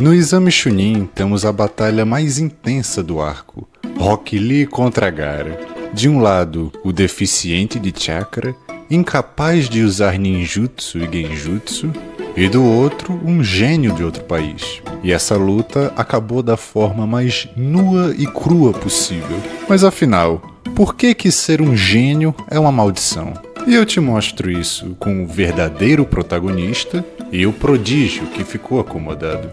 No Exame Chunin, temos a batalha mais intensa do arco, Rock Lee contra Gaara. De um lado, o deficiente de chakra, incapaz de usar ninjutsu e genjutsu, e do outro, um gênio de outro país. E essa luta acabou da forma mais nua e crua possível. Mas afinal, por que ser um gênio é uma maldição? E eu te mostro isso com o verdadeiro protagonista e o prodígio que ficou acomodado.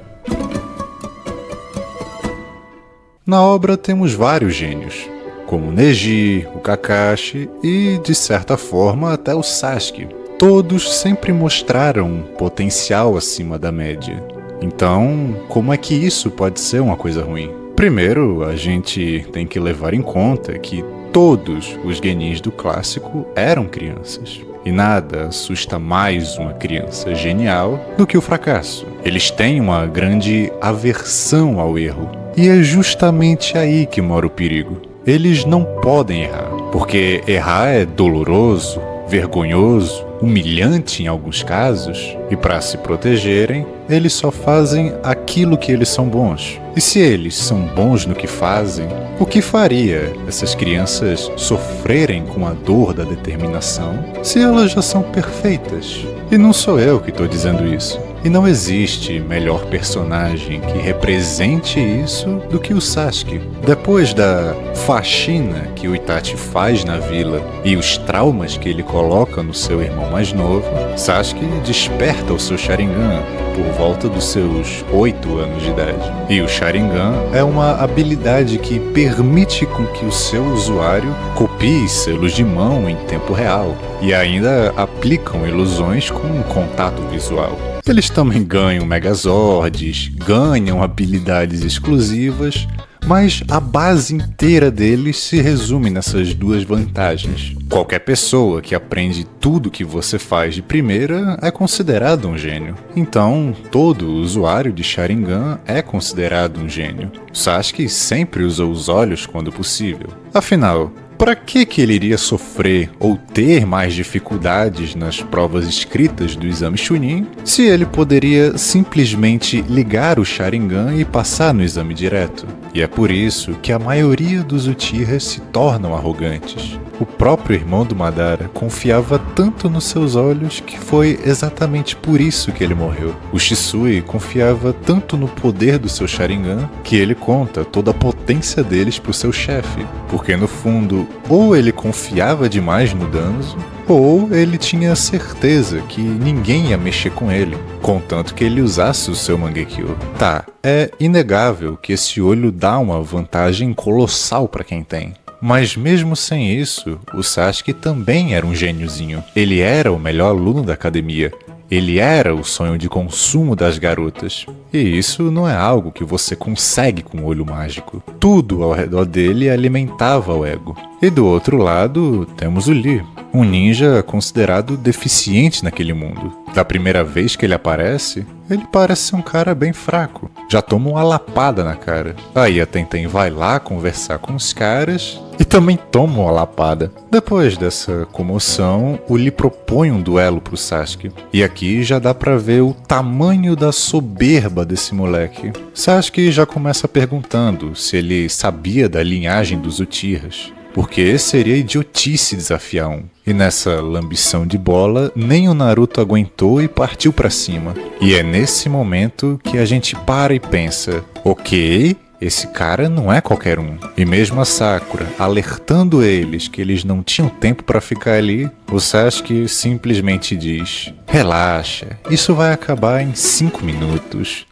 Na obra temos vários gênios, como o Neji, o Kakashi e, de certa forma, até o Sasuke. Todos sempre mostraram um potencial acima da média. Então, como é que isso pode ser uma coisa ruim? Primeiro, a gente tem que levar em conta que todos os genins do clássico eram crianças. E nada assusta mais uma criança genial do que o fracasso. Eles têm uma grande aversão ao erro. E é justamente aí que mora o perigo. Eles não podem errar, porque errar é doloroso, vergonhoso, humilhante em alguns casos, e para se protegerem, eles só fazem aquilo que eles são bons. E se eles são bons no que fazem, o que faria essas crianças sofrerem com a dor da determinação se elas já são perfeitas? E não sou eu que estou dizendo isso. E não existe melhor personagem que represente isso do que o Sasuke. Depois da faxina que o Itachi faz na vila e os traumas que ele coloca no seu irmão mais novo, Sasuke desperta o seu Sharingan por volta dos seus 8 anos de idade. E o Sharingan é uma habilidade que permite com que o seu usuário copie selos de mão em tempo real e ainda aplicam ilusões com contato visual. Eles também ganham Megazords, ganham habilidades exclusivas, mas a base inteira deles se resume nessas duas vantagens. Qualquer pessoa que aprende tudo que você faz de primeira é considerado um gênio. Então, todo usuário de Sharingan é considerado um gênio. Sasuke sempre usou os olhos quando possível. Afinal, para que ele iria sofrer ou ter mais dificuldades nas provas escritas do Exame Chunin, se ele poderia simplesmente ligar o Sharingan e passar no exame direto? E é por isso que a maioria dos Uchihas se tornam arrogantes. O próprio irmão do Madara confiava tanto nos seus olhos que foi exatamente por isso que ele morreu. O Shisui confiava tanto no poder do seu Sharingan que ele conta toda a potência deles pro seu chefe, porque no fundo ou ele confiava demais no Danzo, ou ele tinha certeza que ninguém ia mexer com ele, contanto que ele usasse o seu Mangekyo. Tá, é inegável que esse olho dá uma vantagem colossal para quem tem. Mas mesmo sem isso, o Sasuke também era um gêniozinho. Ele era o melhor aluno da academia. Ele era o sonho de consumo das garotas. E isso não é algo que você consegue com o olho mágico. Tudo ao redor dele alimentava o ego. E do outro lado, temos o Lee, um ninja considerado deficiente naquele mundo. Da primeira vez que ele aparece, ele parece ser um cara bem fraco. Já toma uma lapada na cara. Aí a Tenten vai lá conversar com os caras e também toma uma lapada. Depois dessa comoção, o Lee propõe um duelo pro Sasuke. E aqui já dá pra ver o tamanho da soberba desse moleque. Sasuke já começa perguntando se ele sabia da linhagem dos Uchihas, porque seria idiotice desafiar um. E nessa lambição de bola, nem o Naruto aguentou e partiu pra cima. E é nesse momento que a gente para e pensa, ok, esse cara não é qualquer um. E mesmo a Sakura alertando eles que eles não tinham tempo pra ficar ali, o Sasuke simplesmente diz, relaxa, isso vai acabar em 5 minutos.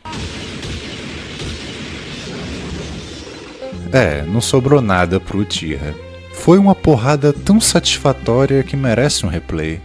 Não sobrou nada pro Uchiha. Foi uma porrada tão satisfatória que merece um replay.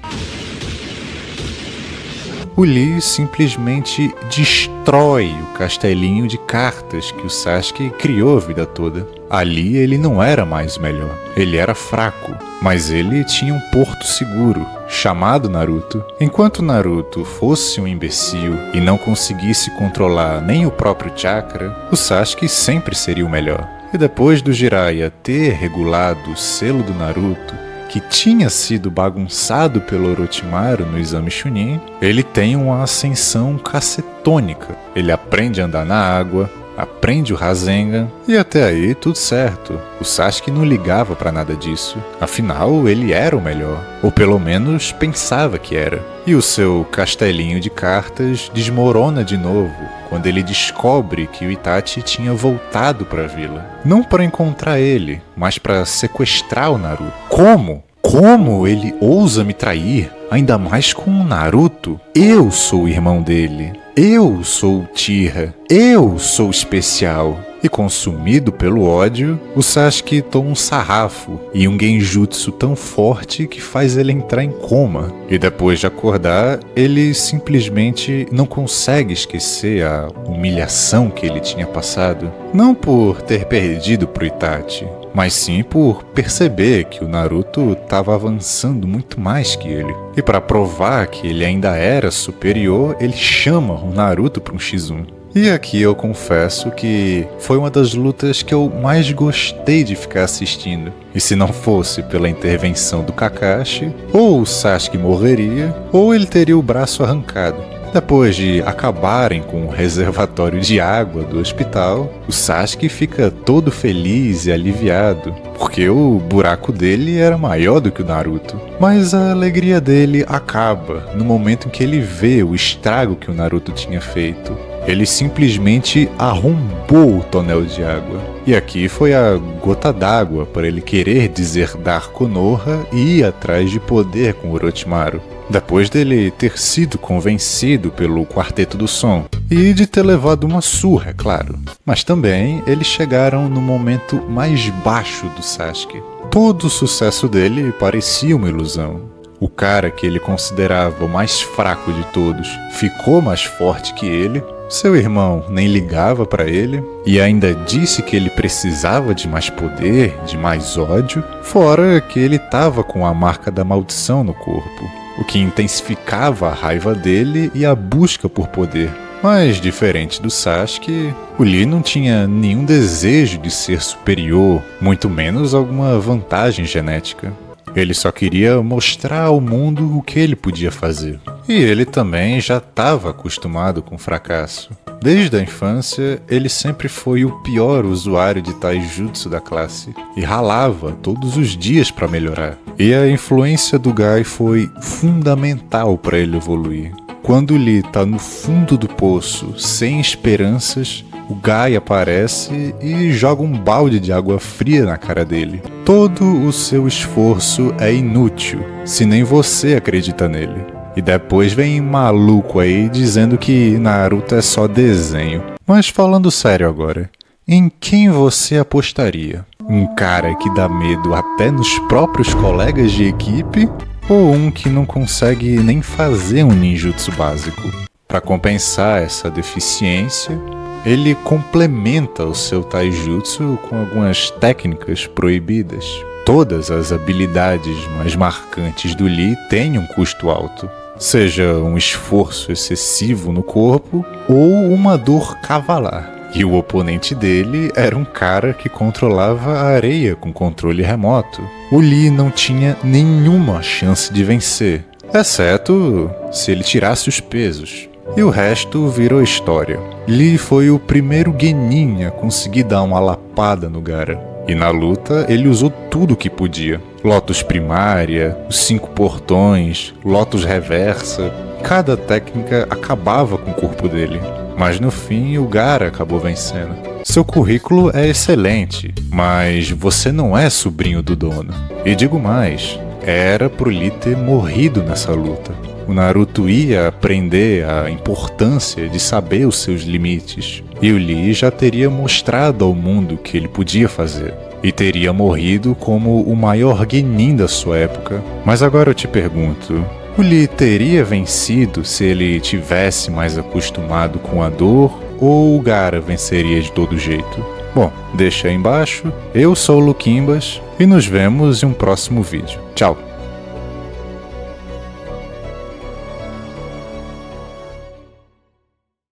O Lee simplesmente destrói o castelinho de cartas que o Sasuke criou a vida toda. Ali ele não era mais o melhor, ele era fraco, mas ele tinha um porto seguro, chamado Naruto. Enquanto Naruto fosse um imbecil e não conseguisse controlar nem o próprio chakra, o Sasuke sempre seria o melhor. E depois do Jiraiya ter regulado o selo do Naruto que tinha sido bagunçado pelo Orochimaru no exame Chunin, ele tem uma ascensão cacetônica. Ele aprende a andar na água, aprende o Rasengan, e até aí tudo certo. O Sasuke não ligava pra nada disso. Afinal, ele era o melhor. Ou pelo menos pensava que era. E o seu castelinho de cartas desmorona de novo quando ele descobre que o Itachi tinha voltado pra vila. Não para encontrar ele, mas para sequestrar o Naruto. Como? Como ele ousa me trair? Ainda mais com o Naruto? Eu sou o irmão dele. Eu sou o Tira. Eu sou especial. E consumido pelo ódio, o Sasuke toma um sarrafo e um genjutsu tão forte que faz ele entrar em coma. E depois de acordar, ele simplesmente não consegue esquecer a humilhação que ele tinha passado. Não por ter perdido pro Itachi, mas sim por perceber que o Naruto estava avançando muito mais que ele. E para provar que ele ainda era superior, ele chama o Naruto para um X1. E aqui eu confesso que foi uma das lutas que eu mais gostei de ficar assistindo. E se não fosse pela intervenção do Kakashi, ou o Sasuke morreria, ou ele teria o braço arrancado. Depois de acabarem com o reservatório de água do hospital, o Sasuke fica todo feliz e aliviado, porque o buraco dele era maior do que o Naruto. Mas a alegria dele acaba no momento em que ele vê o estrago que o Naruto tinha feito. Ele simplesmente arrombou o tonel de água. E aqui foi a gota d'água para ele querer deserdar Konoha e ir atrás de poder com Orochimaru. Depois dele ter sido convencido pelo Quarteto do Som. E de ter levado uma surra, é claro. Mas também eles chegaram no momento mais baixo do Sasuke. Todo o sucesso dele parecia uma ilusão. O cara que ele considerava o mais fraco de todos ficou mais forte que ele. Seu irmão nem ligava pra ele e ainda disse que ele precisava de mais poder, de mais ódio, fora que ele tava com a marca da maldição no corpo, o que intensificava a raiva dele e a busca por poder. Mas, diferente do Sasuke, o Lee não tinha nenhum desejo de ser superior, muito menos alguma vantagem genética. Ele só queria mostrar ao mundo o que ele podia fazer. E ele também já estava acostumado com fracasso. Desde a infância, ele sempre foi o pior usuário de taijutsu da classe e ralava todos os dias para melhorar. E a influência do Gai foi fundamental para ele evoluir. Quando o Lee está no fundo do poço, sem esperanças, o Gai aparece e joga um balde de água fria na cara dele. Todo o seu esforço é inútil, se nem você acredita nele. E depois vem maluco aí dizendo que Naruto é só desenho. Mas falando sério agora, em quem você apostaria? Um cara que dá medo até nos próprios colegas de equipe? Ou um que não consegue nem fazer um ninjutsu básico? Para compensar essa deficiência, ele complementa o seu taijutsu com algumas técnicas proibidas. Todas as habilidades mais marcantes do Lee têm um custo alto, seja um esforço excessivo no corpo ou uma dor cavalar. E o oponente dele era um cara que controlava a areia com controle remoto. O Lee não tinha nenhuma chance de vencer, exceto se ele tirasse os pesos. E o resto virou história. Lee foi o primeiro genin a conseguir dar uma lapada no Gaara. E na luta ele usou tudo que podia. Lotus primária, os 5 portões, Lotus reversa. Cada técnica acabava com o corpo dele. Mas no fim o Gaara acabou vencendo. Seu currículo é excelente, mas você não é sobrinho do dono. E digo mais, era pro Lee ter morrido nessa luta. O Naruto ia aprender a importância de saber os seus limites. E o Lee já teria mostrado ao mundo o que ele podia fazer. E teria morrido como o maior genin da sua época. Mas agora eu te pergunto, o Lee teria vencido se ele tivesse mais acostumado com a dor? Ou o Gaara venceria de todo jeito? Bom, deixa aí embaixo. Eu sou o Luquimbas e nos vemos em um próximo vídeo. Tchau!